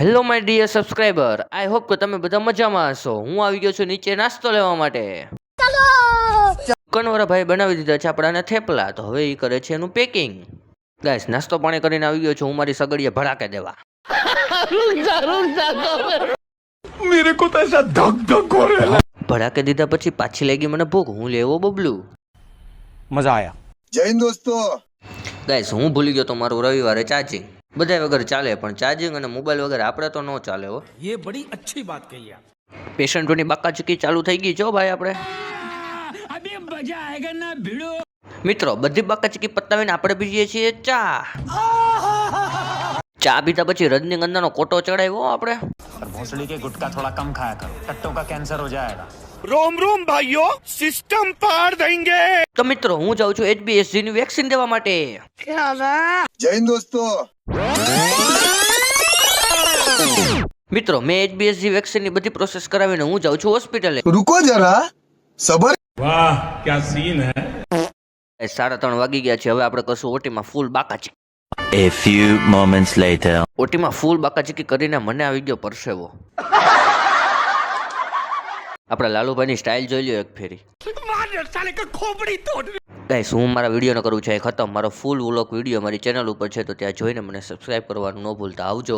Hello my dear subscriber, I hope કે તમે બધા મજામાં હશો. હું આવી ગયો છું નીચે નાસ્તો લેવા માટે. દુકાનવાળા ભાઈ બનાવી દીધા છે આપણાને થેપલા, તો હવે એ કરે છે એનું પેકિંગ. ગાઈસ, નાસ્તો પાણી કરીને આવી ગયો છું હું મારી સગડીએ ભડાકે દેવા. मेरे को तो ऐसा धक धक हो रहा है. ભડાકે દીધા પછી પાછી લાગી મને ભૂખ. હું લેવો બબલું. मजा आया. जय हिंद दोस्तों. ગાઈસ, હું ભૂલી ગયો તો મારું રવિવારે ચાર્જિંગ. બધા વગર ચાલે પણ ચાર્જિંગ અને મોબાઈલ વગર આપણે તો ન ચાલે હો. ये बड़ी अच्छी बात कही आप. પેશન્ટોની બાકાચીકી ચાલુ થઈ ગઈ છો ભાઈ આપણે. अभी मजा आएगा ना भिड़ो. મિત્રો, બધી બાકાચીકી પતાવીને આપણે પીએ છીએ ચા. ચા પીતા પછી રજનીગંધાનો કોટો ચડાવ્યો આપણે. भोसड़ी के गुटखा थोड़ा कम खाया करो, टट्टों का कैंसर हो जाएगा. रोम रोम भाइयों, सिस्टम पार देंगे. તો મિત્રો, હું જાઉં છું HBSG ની વેક્સિન દેવા માટે. जय हिंद दोस्तों. મિત્રો, મેં HBSG વેક્સિન ની બધી પ્રોસેસ કરાવીને હું જાઉં છું હોસ્પિટલે. रुको जरा सबर. वाह क्या सीन है. 3:30 વાગી ગયા છે. હવે આપણે કરશું ઓટીમાં ફૂલ બાકાચીકી. A few moments later. ઓટીમાં ફૂલ બાકાચીકી કરીને મને આવી ગયો પરસેવો. આપણા લાલુભાઈની સ્ટાઇલ જોઈ લ્યો એક ફેરી. ગાઈસ, હું મારા વિડીયોનો કરું છે ખતમ. મારો ફૂલ વ્લોગ વિડીયો મારી ચેનલ ઉપર છે, તો ત્યાં જોઈને મને સબસ્ક્રાઇબ કરવાનું ન ભૂલતા. આવજો.